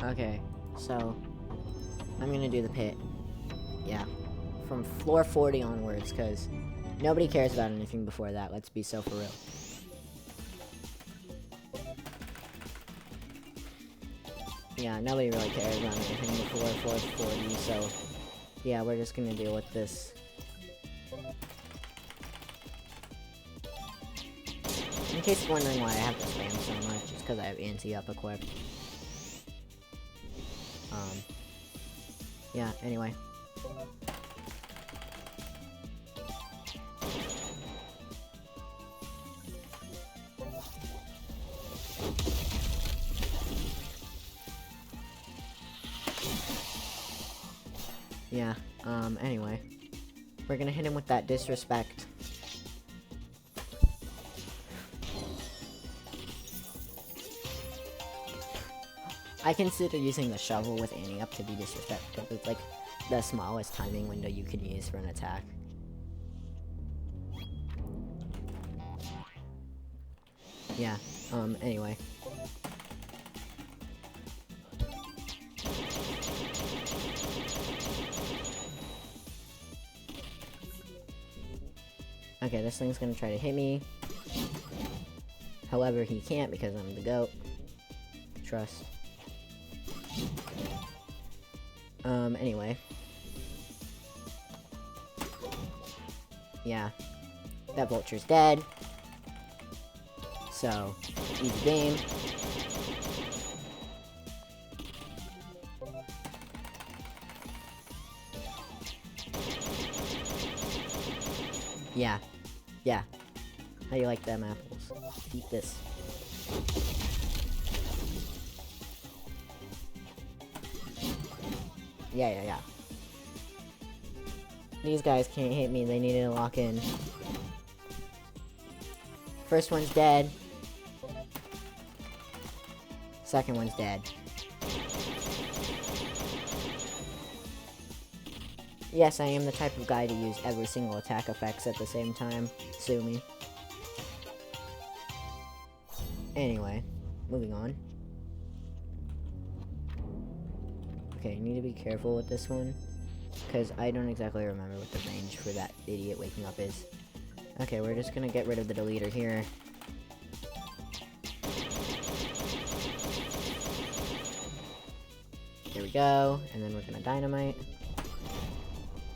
Okay, so I'm gonna do the pit. Yeah, from floor 40 onwards, because nobody cares about anything before that. Let's be so for real. Yeah, nobody really cares about anything before floor 40, so yeah, we're just gonna deal with this. In case you're wondering why I have to spam so much, it's because I have anti-up equipped. Yeah, anyway. Yeah, anyway. We're gonna hit him with that disrespect. I consider using the shovel with Annie up to be disrespectful. It's like the smallest timing window you can use for an attack. Yeah, anyway. Okay, this thing's gonna try to hit me. However, he can't because I'm the GOAT. Trust. Anyway. Yeah. That vulture's dead. So, easy game. Yeah. Yeah. How you like them apples? Eat this. Yeah. These guys can't hit me, they need to lock in. First one's dead. Second one's dead. Yes, I am the type of guy to use every single attack effects at the same time. Sue me. Anyway, moving on. Okay, need to be careful with this one, because I don't exactly remember what the range for that idiot waking up is. Okay, we're just gonna get rid of the deleter here. There we go, and then we're gonna dynamite.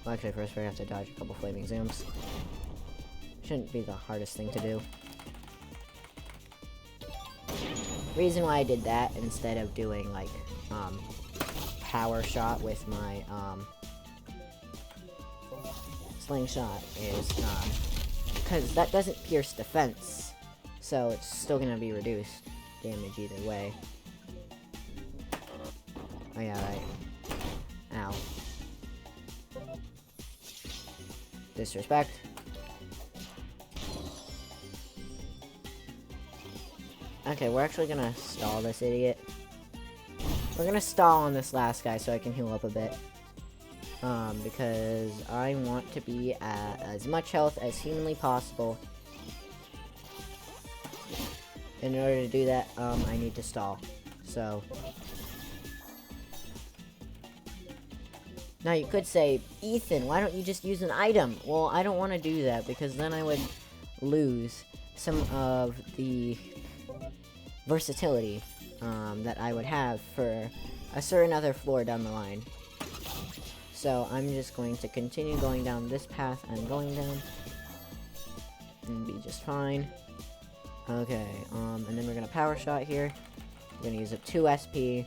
Well, actually, first we have to dodge a couple flaming zooms. Shouldn't be the hardest thing to do. Reason why I did that instead of doing, like, power shot with my, slingshot is, because that doesn't pierce defense, so it's still gonna be reduced damage either way. Oh yeah, right. Ow. Disrespect. Okay, we're actually gonna stall this idiot. We're gonna stall on this last guy so I can heal up a bit. Because I want to be at as much health as humanly possible. In order to do that, I need to stall. So... Now you could say, Ethan, why don't you just use an item? Well, I don't want to do that because then I would lose some of the versatility that I would have for a certain other floor down the line. So I'm just going to continue going down this path I'm going down and be just fine. Okay, and then we're gonna power shot here. We're gonna use a 2 SP.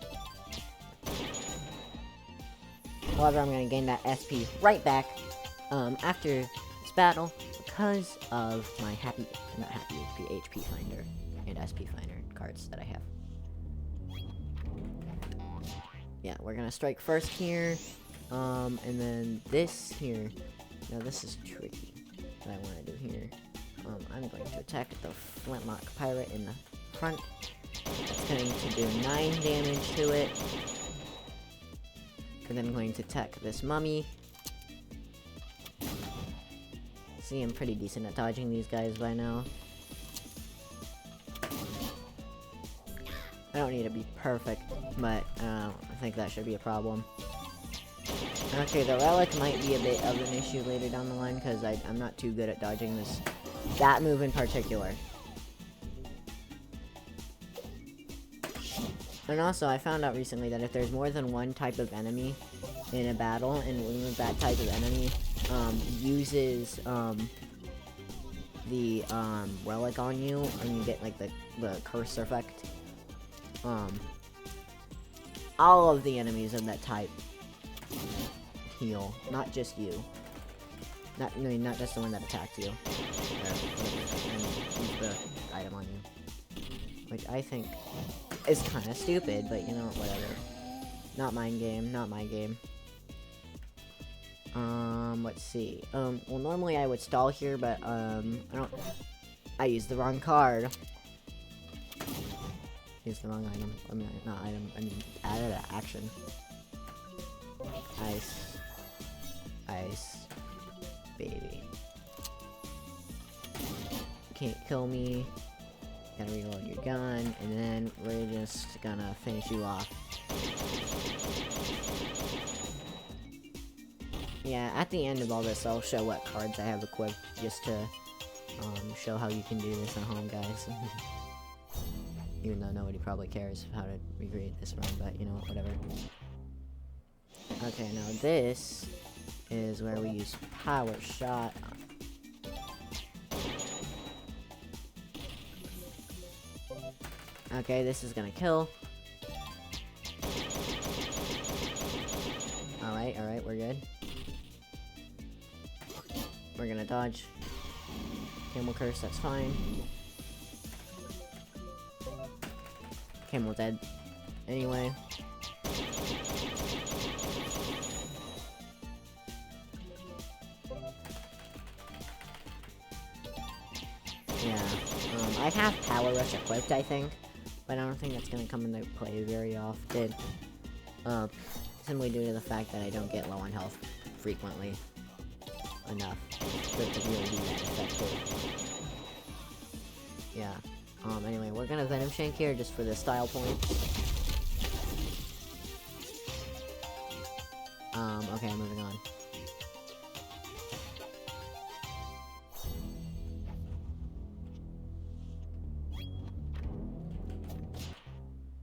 However, I'm gonna gain that SP right back after this battle because of my HP finder and SP finder cards that I have. Yeah, we're gonna strike first here, and then this here. Now this is tricky. What I want to do here. I'm going to attack the Flintlock Pirate in the front. That's going to do 9 damage to it. And then I'm going to attack this mummy. See, I'm pretty decent at dodging these guys by now. I don't need to be perfect, but I think that should be a problem. Okay, the relic might be a bit of an issue later down the line, because I'm not too good at dodging that move in particular. And also, I found out recently that if there's more than one type of enemy in a battle, and when that type of enemy uses the relic on you, and you get like the curse effect, all of the enemies of that type heal, not just you. Not just the one that attacks you. And use the item on you. Which I think is kind of stupid, but you know, whatever. Not mine game, not my game. Let's see. Well, normally I would stall here, but, I used the wrong card. Used the wrong item. I mean, not item, I mean, added an action. Ice. Ice. Baby. Can't kill me. Gotta reload your gun, and then we're just gonna finish you off. Yeah, at the end of all this, I'll show what cards I have equipped, just to show how you can do this at home, guys. Even though nobody probably cares how to recreate this run, but you know, whatever. Okay, now this is where we use Power Shot. Okay, this is gonna kill. Alright, we're good. We're gonna dodge. Camel curse, that's fine. Camel dead. Anyway. Yeah, I have Power Rush equipped, I think. But I don't think that's gonna come into play very often. Simply due to the fact that I don't get low on health frequently enough to really do that effectively. Yeah. Anyway, we're gonna Venom Shank here just for the style point. Okay, moving on.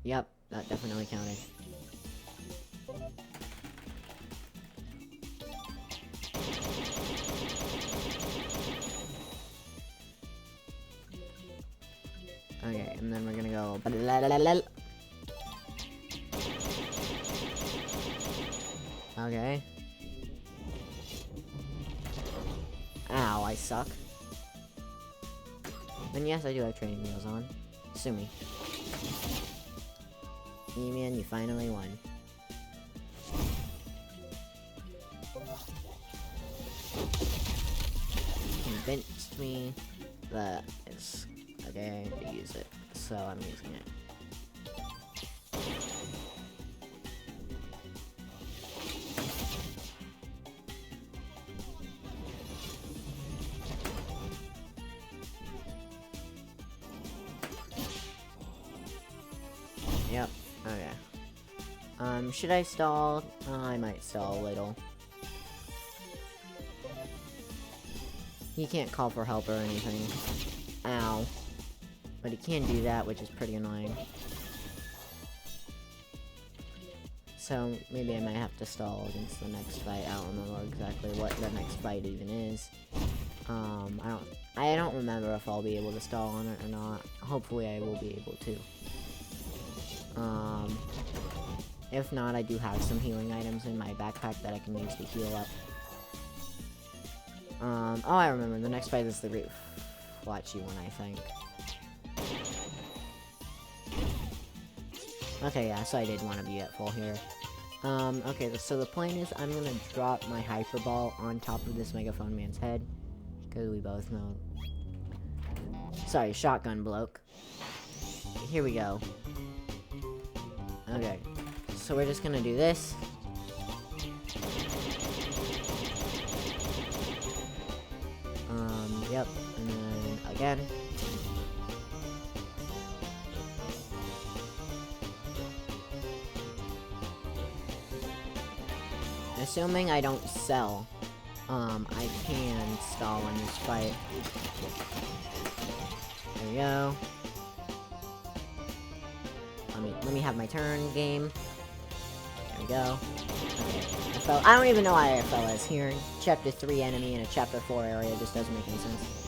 Yep, that definitely counted. Okay, and then we're gonna go. Okay. Ow, I suck. And yes, I do have training wheels on. Sue me. E-Man, you finally won. Convinced me that it's okay to use it, so I'm using it. Yep, okay. Should I stall? I might stall a little. He can't call for help or anything. Ow. But he can do that, which is pretty annoying. So, maybe I might have to stall against the next fight. I don't remember exactly what the next fight even is. I don't remember if I'll be able to stall on it or not. Hopefully I will be able to. If not, I do have some healing items in my backpack that I can use to heal up. Oh, I remember. The next fight is the Great Flachi one, I think. Okay, yeah, so I did want to be at full here. Okay, so the plan is I'm gonna drop my Hyper Ball on top of this Megaphone Man's head. Because we both know. Sorry, Shotgun Bloke. Here we go. Okay, so we're just gonna do this. Yep, and then again. Assuming I don't sell, I can stall in this fight. There we go. Let me have my turn, game. There we go. Okay. I don't even know why I fell as here. Chapter 3 enemy in a Chapter 4 area just doesn't make any sense.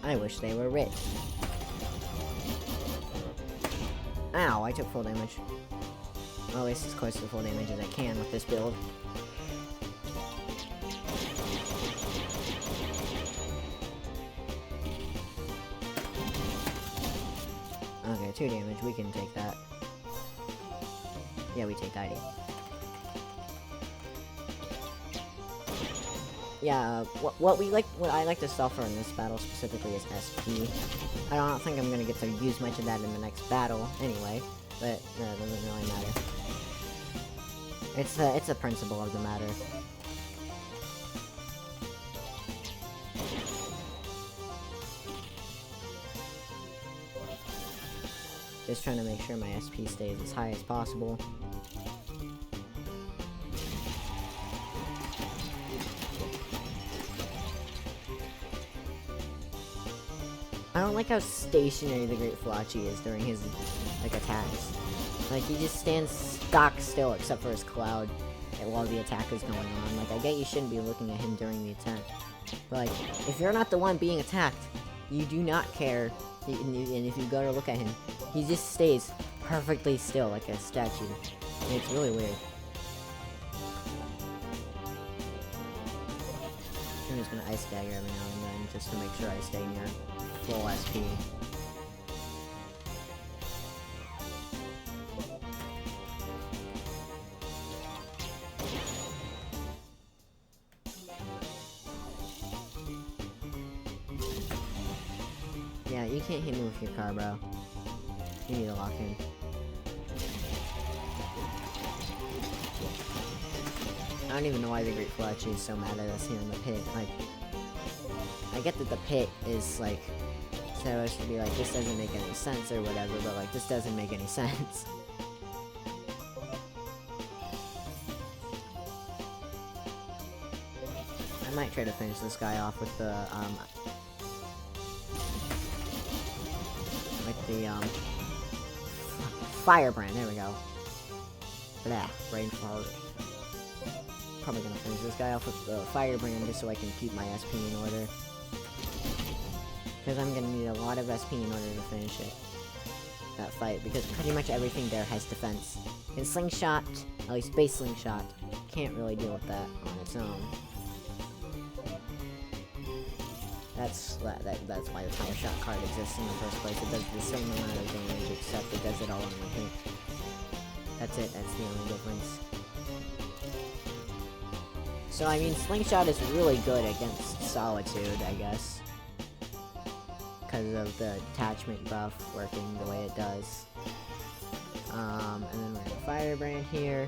I wish they were rich. Ow, I took full damage. Well, at least as close to full damage as I can with this build. Okay, 2 damage, we can take that. Yeah, we take that. Yeah, what I like to suffer in this battle specifically is SP. I don't think I'm gonna get to use much of that in the next battle anyway, but it doesn't really matter. It's the principle of the matter. Just trying to make sure my SP stays as high as possible. I don't like how stationary the Great Falachi is during his, like, attacks. Like, he just stands stock still except for his cloud while the attack is going on. Like, I get you shouldn't be looking at him during the attack. But, like, if you're not the one being attacked, you do not care. And if you go to look at him, he just stays perfectly still like a statue. And it's really weird. I'm just gonna ice dagger every now and then just to make sure I stay near full SP. Yeah, you can't hit me with your car, bro. You need to lock in. I don't even know why the Great Falachi is so mad at us here in the pit. Like, I get that the pit is, like, supposed to be like, this doesn't make any sense or whatever, but, like, this doesn't make any sense. I might try to finish this guy off with the, Firebrand, there we go. Blah, brain fart. Probably gonna finish this guy off with the Firebrand just so I can keep my SP in order. Because I'm gonna need a lot of SP in order to finish it. That fight, because pretty much everything there has defense. And Slingshot, at least base Slingshot, can't really deal with that on its own. That's why the Power Shot card exists in the first place. It does the same amount of damage, except it does it all in one hit. That's it, that's the only difference. So, I mean, Slingshot is really good against Solitude, I guess. Because of the attachment buff working the way it does. And then we're gonna Firebrand here.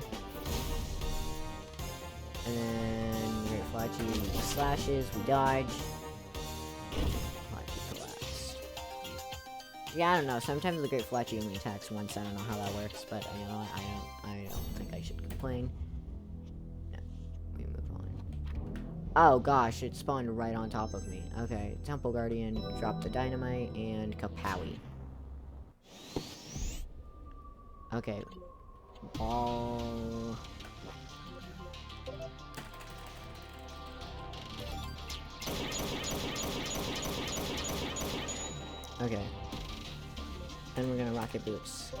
And then Great Falachi slashes, we dodge. Falachi collapse. Yeah, I don't know, sometimes the Great Falachi only attacks once, I don't know how that works, but you know, I don't think I should complain. Oh gosh, it spawned right on top of me. Okay, Temple Guardian, drop the dynamite, and Kapowie. Okay. Ball. Okay. Then we're gonna Rocket Boots.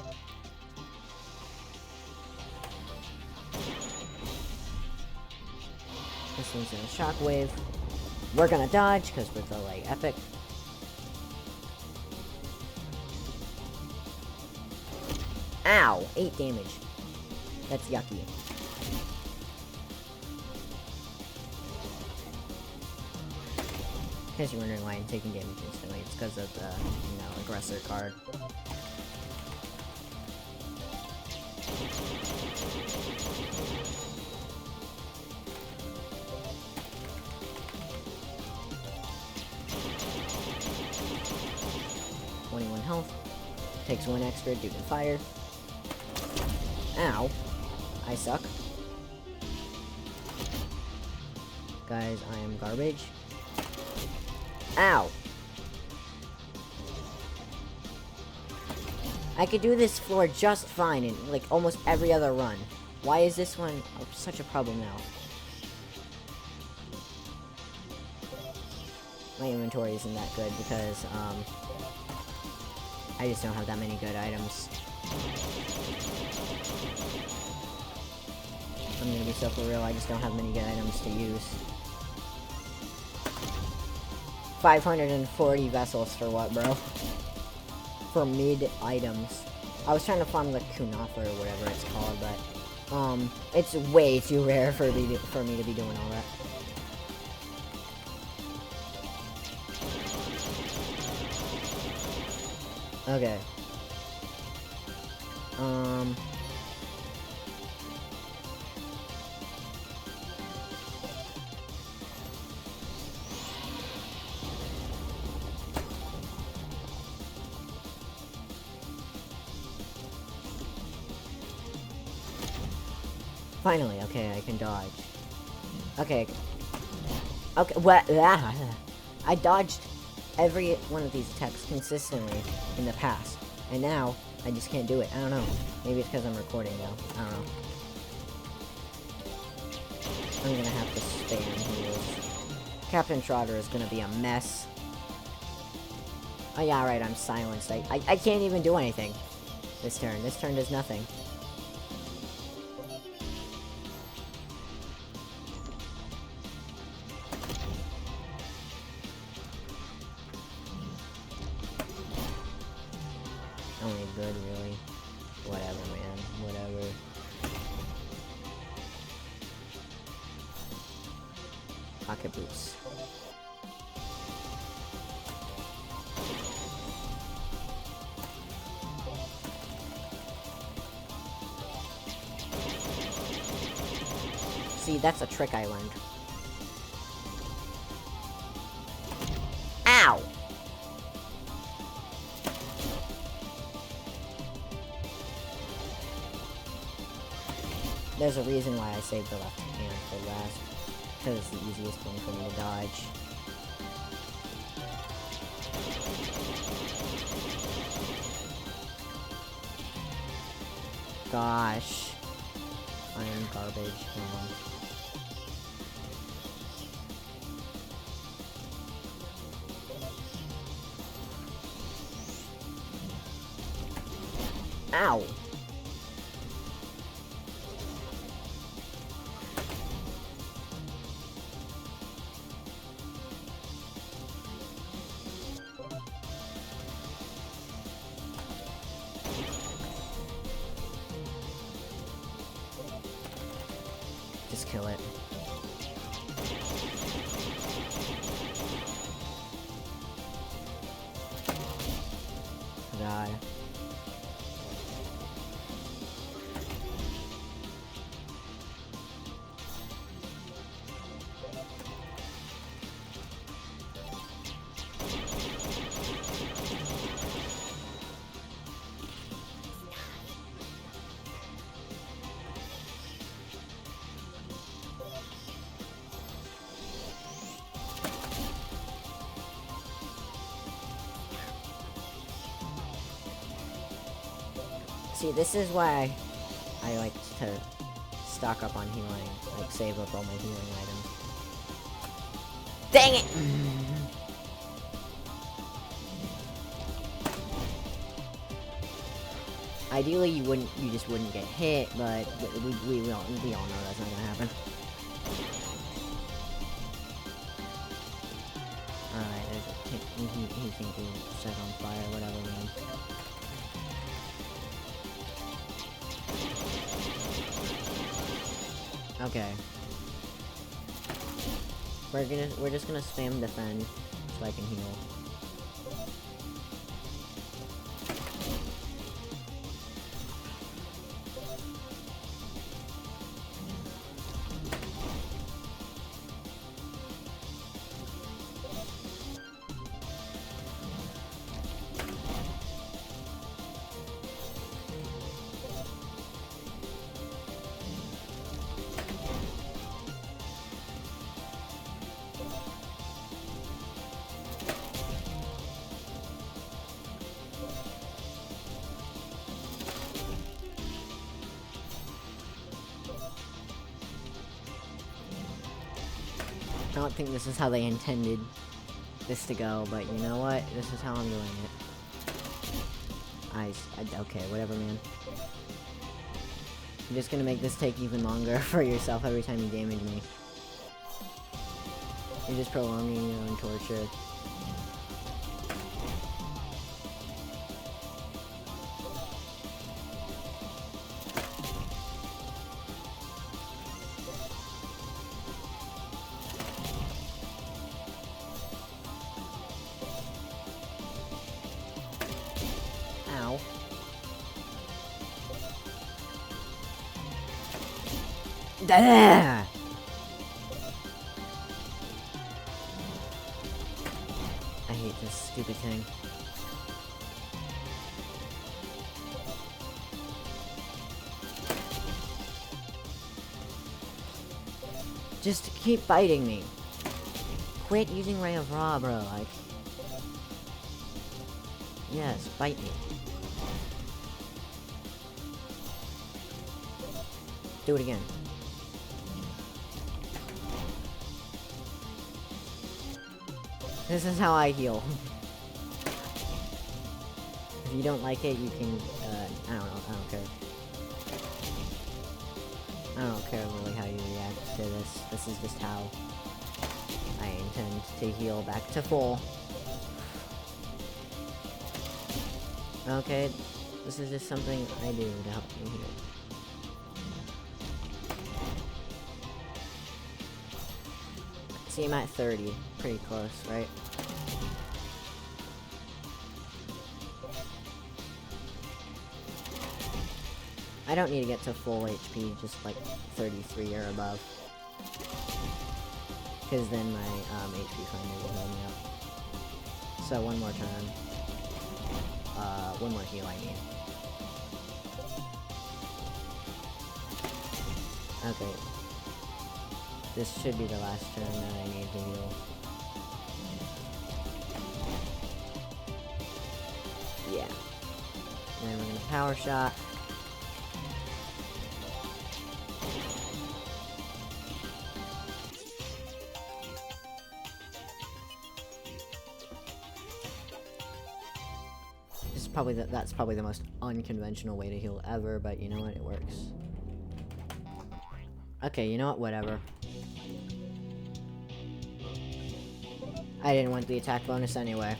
This one's gonna Shockwave. We're gonna dodge, because we're the, like, epic. Ow! 8 damage. That's yucky. In case you're wondering why I'm taking damage instantly, it's because of the, you know, aggressor card. takes 1 extra due to fire. Ow. I suck. Guys, I am garbage. Ow. I could do this floor just fine in, like, almost every other run. Why is this one such a problem now? My inventory isn't that good because, I just don't have that many good items. I'm gonna be so for real, I just don't have many good items to use. 540 vessels for what, bro? For mid items. I was trying to farm the Kunafa or whatever it's called, but it's way too rare for me to be doing all that. Okay. Finally, okay, I can dodge. Okay. Okay, what? I dodged every one of these attacks consistently in the past, and now I just can't do it. I don't know. Maybe it's because I'm recording now. I don't know. I'm gonna have to spam heals. Captain Trotter is gonna be a mess. Oh yeah, right, I'm silenced. I can't even do anything this turn. This turn does nothing. Only good, really. Whatever, man. Whatever. Pocket boots. See, that's a trick I learned. Ow! There's a reason why I saved the left hand for last. Because it's the easiest one for me to dodge. Gosh. I am garbage. Hold on. Ow! Just kill it. Die. See, this is why I like to stock up on healing, like save up all my healing items. Dang it! Ideally, you just wouldn't get hit, but we all know that's not gonna happen. Alright, he's gonna be set on fire, whatever, man. Okay. We're just gonna spam defend so I can heal. I don't think this is how they intended this to go, but you know what? This is how I'm doing it. Okay, whatever, man. You're just gonna make this take even longer for yourself every time you damage me. You're just prolonging your own torture. Ow. Ah! I hate this stupid thing. Just keep biting me. Quit using Ray of Ra, bro, like... Yes, bite me. Do it again. This is how I heal. If you don't like it, you can, I don't know, I don't care. I don't care really how you react to this. This is just how I intend to heal back to full. Okay, this is just something I do to help me heal. See, I'm at 30. Pretty close, right? I don't need to get to full HP, just like 33 or above. Because then my HP finally will heal me up. So one more turn. One more heal, I mean. Okay. This should be the last turn that I need to heal. Yeah. And then we're gonna power shot. This is probably that's probably the most unconventional way to heal ever, but you know what? It works. Okay, you know what? Whatever. I didn't want the attack bonus anyway.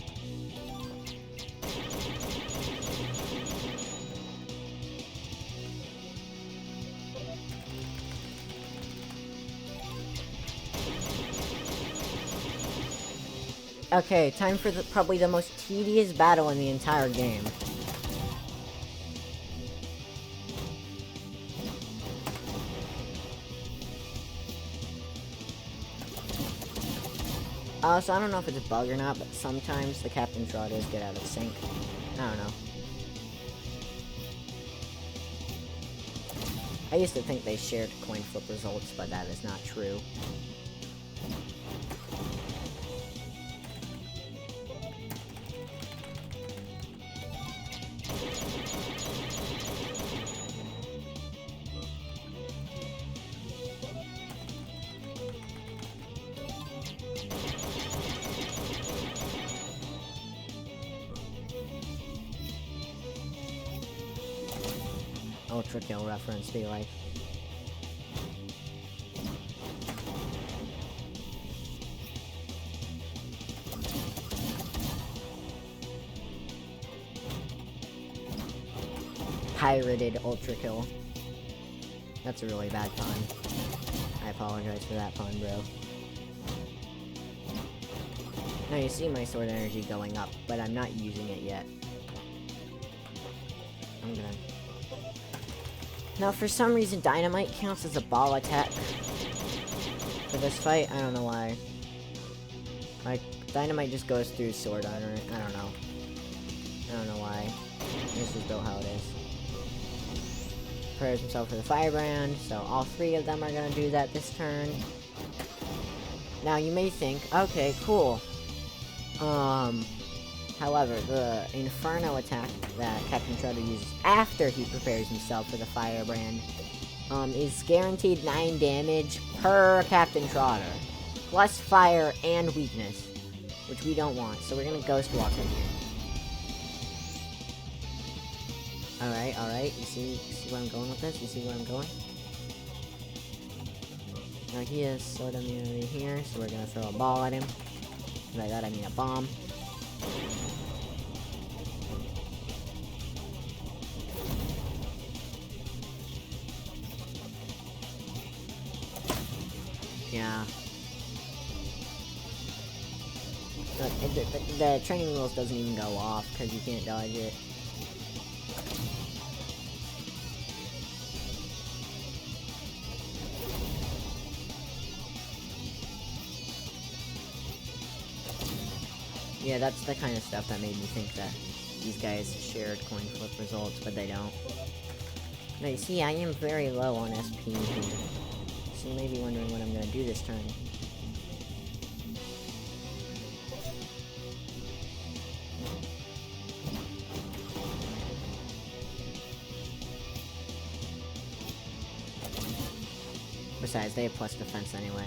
Okay, time for probably the most tedious battle in the entire game. So I don't know if it's a bug or not, but sometimes the Captain Trotters get out of sync. I don't know. I used to think they shared coin flip results, but that is not true. Ultra kill reference be like. Pirated ultra kill. That's a really bad pun. I apologize for that pun, bro. Now you see my sword energy going up, but I'm not using it yet. I'm gonna... Now, for some reason, Dynamite counts as a ball attack for this fight. I don't know why. Like, Dynamite just goes through sword armor. I don't know. I don't know why. This is still how it is. Prepares himself for the Firebrand, so all three of them are gonna do that this turn. Now, you may think, okay, cool. However, the Inferno attack that Captain Trotter uses after he prepares himself for the Firebrand, is guaranteed 9 damage per Captain Trotter. plus fire and weakness, which we don't want. So we're gonna Ghost Walk him here. Alright. You see where I'm going with this? You see where I'm going? Now he is sort of nearly here, so we're gonna throw a ball at him. By that I mean a bomb. Yeah. Look, the training rules doesn't even go off because you can't dodge it. Yeah, that's the kind of stuff that made me think that these guys shared coin flip results, but they don't. Now you see, I am very low on SP here. So you may be wondering what I'm gonna do this turn. Besides, they have plus defense anyway.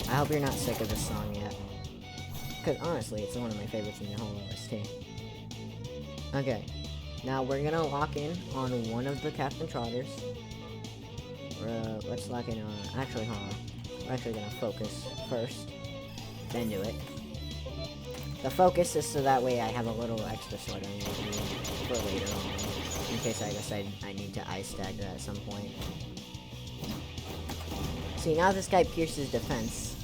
I hope you're not sick of this song yet. Because honestly, it's one of my favorites in the whole OST. Okay. Now we're gonna lock in on one of the Captain Trotters. Let's lock in on... Actually, hold on. We're actually gonna focus first. Then do it. The focus is so that way I have a little extra sword energy for later on. In case I decide I need to ice dagger at some point. See, now this guy pierces defense.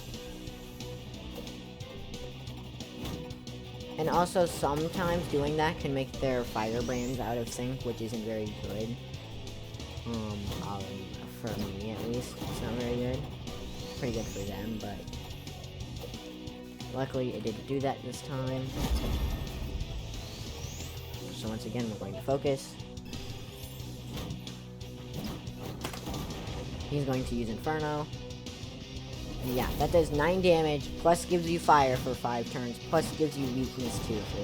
And also, sometimes doing that can make their firebrands out of sync, which isn't very good. For me at least, it's not very good. Pretty good for them, but... Luckily, it didn't do that this time. So once again, we're going to focus. He's going to use Inferno. And yeah, that does 9 damage, plus gives you fire for 5 turns, plus gives you weakness too for...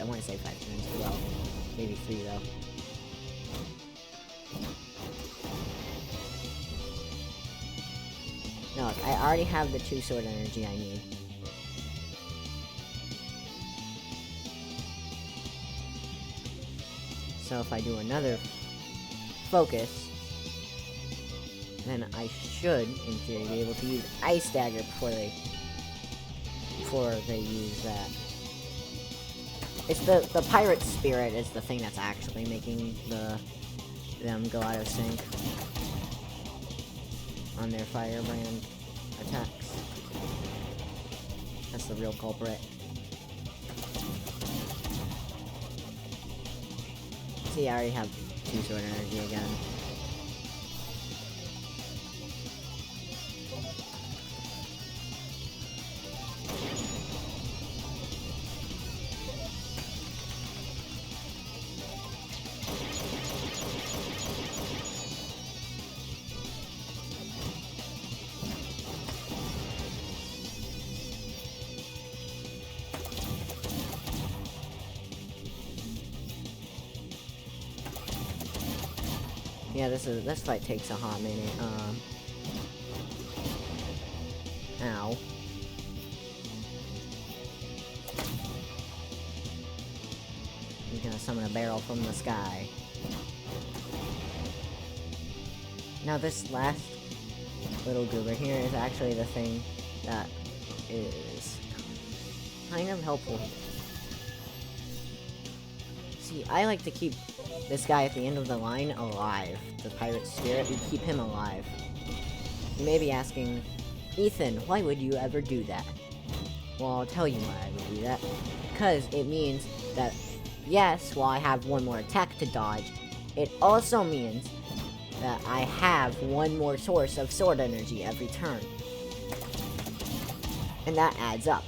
I want to say 5 turns as well. Maybe 3 though. No, look, I already have the 2 sword energy I need. So if I do another focus, then I should, in theory, be able to use Ice Dagger before they use that. It's the pirate spirit is the thing that's actually making them go out of sync on their firebrand attacks. That's the real culprit. See, I already have 2 sword energy again. Yeah, this fight takes a hot minute. Ow. He's gonna summon a barrel from the sky. Now this last little goober here is actually the thing that is kind of helpful. See, I like to keep this guy at the end of the line alive. The pirate spirit, we keep him alive. You may be asking, Ethan, why would you ever do that? Well, I'll tell you why I would do that. Because it means that, yes, while I have one more attack to dodge, it also means that I have one more source of sword energy every turn. And that adds up.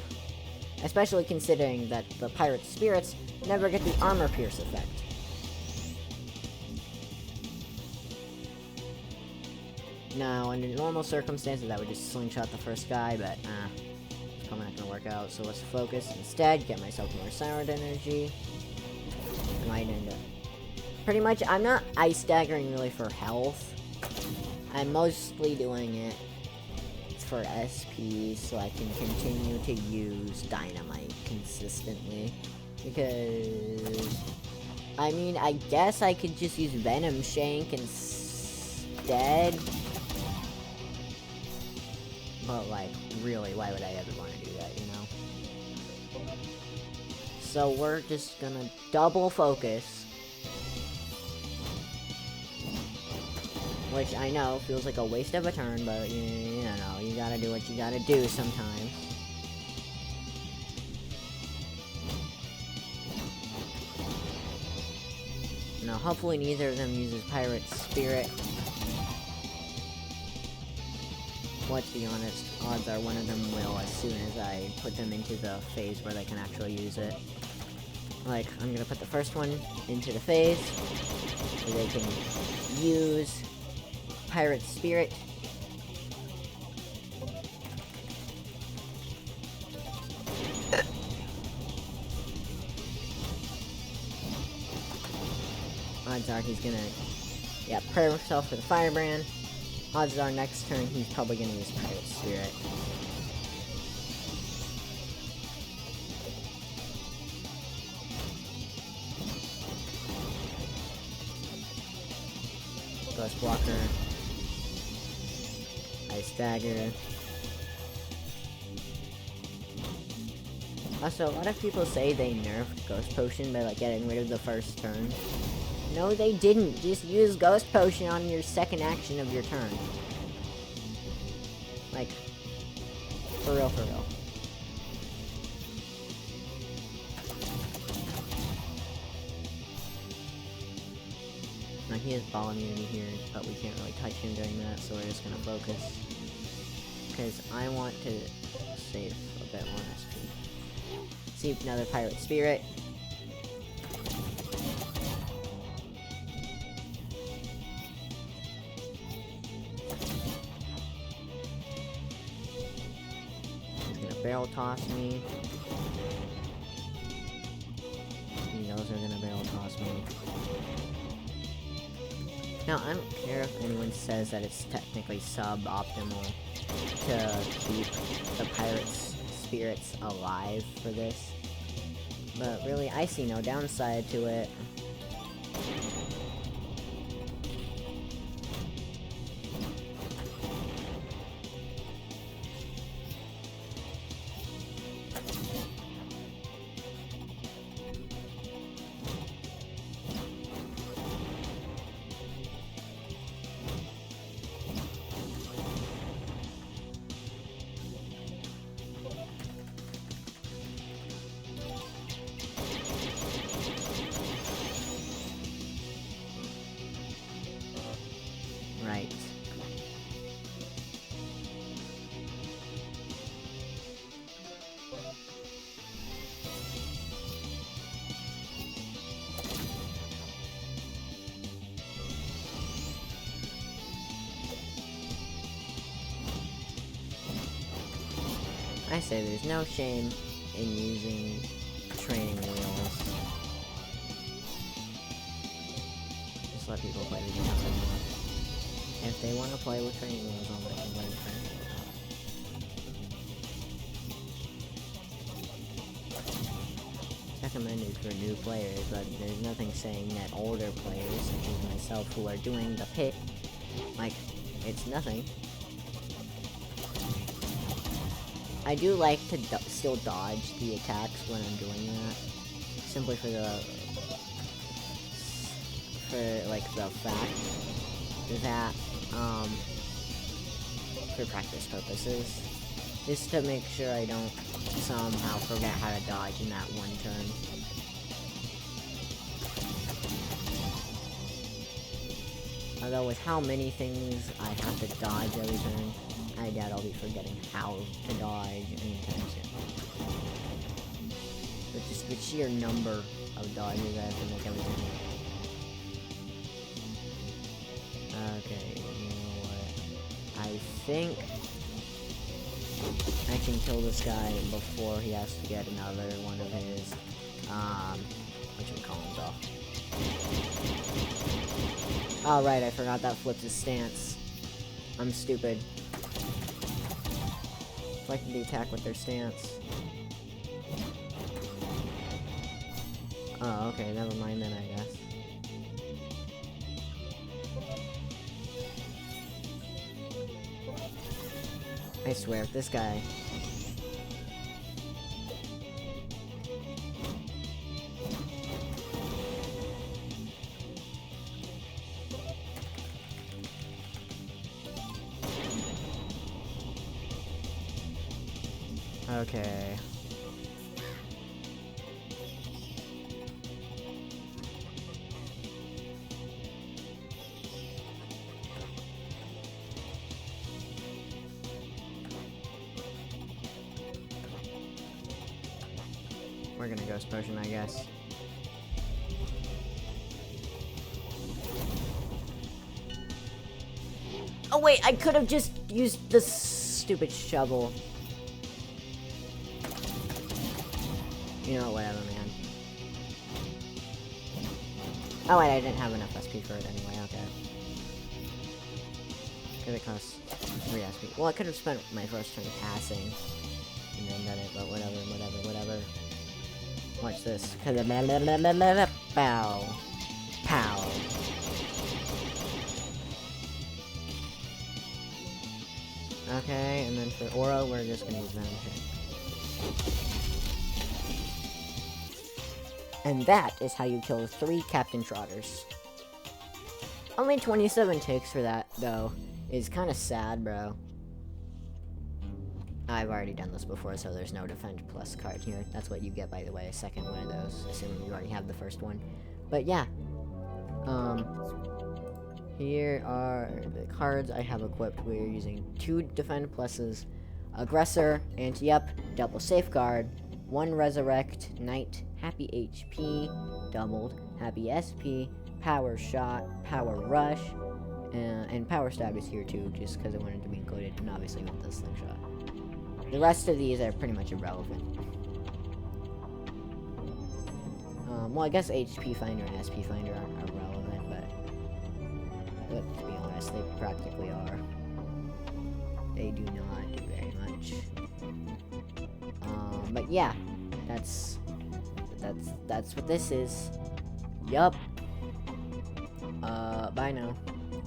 Especially considering that the pirate spirits never get the armor pierce effect. Now, under normal circumstances, I would just slingshot the first guy, but, it's probably not gonna work out, so let's focus instead, get myself more Siren energy. I might end up... Pretty much, I'm not ice daggering really for health. I'm mostly doing it for SP, so I can continue to use Dynamite consistently. Because... I mean, I guess I could just use Venom Shank instead. But, like, really, why would I ever want to do that, you know? So we're just gonna double focus. Which I know feels like a waste of a turn, but, you know, you gotta do what you gotta do sometimes. Now, hopefully neither of them uses Pirate Spirit. Let's be honest, odds are one of them will as soon as I put them into the phase where they can actually use it. Like, I'm gonna put the first one into the phase where they can use Pirate Spirit. Odds are he's gonna, yeah, prepare himself for the Firebrand. Odds are next turn he's probably gonna use Pirate Spirit. Ghost Walker. Ice Dagger. Also, a lot of people say they nerfed Ghost Potion by, like, getting rid of the first turn. No, they didn't. Just use Ghost Potion on your second action of your turn. Like, for real, for real. Now, he has ball immunity here, but we can't really touch him during that, so we're just gonna focus. Because I want to save a bit more SP. See another Pirate Spirit. Barrel toss me. He knows they're gonna barrel toss me. Now, I don't care if anyone says that it's technically suboptimal to keep the Pirate's Spirits alive for this. But really, I see no downside to it. Right. I say there's no shame in using training wheels. Just let people play the game some more. If they want to play with training wheels on, they can play with training wheels on. Recommended for new players, but there's nothing saying that older players, such as myself, who are doing the pit, like, it's nothing. I do like to still dodge the attacks when I'm doing that, simply for the fact that, for practice purposes, just to make sure I don't somehow forget how to dodge in that one turn. Although with how many things I have to dodge every turn, I doubt I'll be forgetting how to dodge anytime soon. But just the sheer number of dodges I have to make every turn. Okay, you know what? think I can kill this guy before he has to get another one of his, whatchamacallins off. Oh, right, I forgot that flips his stance. I'm stupid. Selecting the attack with their stance. Oh, okay, never mind then, I guess. I swear, if this guy... Okay. We're gonna Ghost Potion, I guess. Oh wait, I could have just used the stupid shovel. You know, whatever, man. Oh wait, I didn't have enough SP for it anyway, okay. Because it costs 3 SP. Well, I could have spent my first turn passing. And then done it, but whatever. Watch this. Pow. Pow. Okay, and then for Oro, we're just gonna use Vanishing. And that is how you kill 3 Captain Trotters. Only 27 ticks for that, though, is kind of sad, bro. I've already done this before, so there's no Defend Plus card here. That's what you get, by the way, a second one of those, assuming you already have the first one. But yeah, here are the cards I have equipped. We're using 2 Defend Pluses, Aggressor, Anti-Up, Double Safeguard, 1 Resurrect, Knight, Happy HP, doubled, Happy SP, Power Shot, Power Rush, and Power Stab is here too, just because I wanted to be included, and obviously with the Slingshot. The rest of these are pretty much irrelevant. Well, I guess HP Finder and SP Finder aren't irrelevant, but to be honest, they practically are. They do not do very much. But yeah, that's what this is. Yup. Bye now.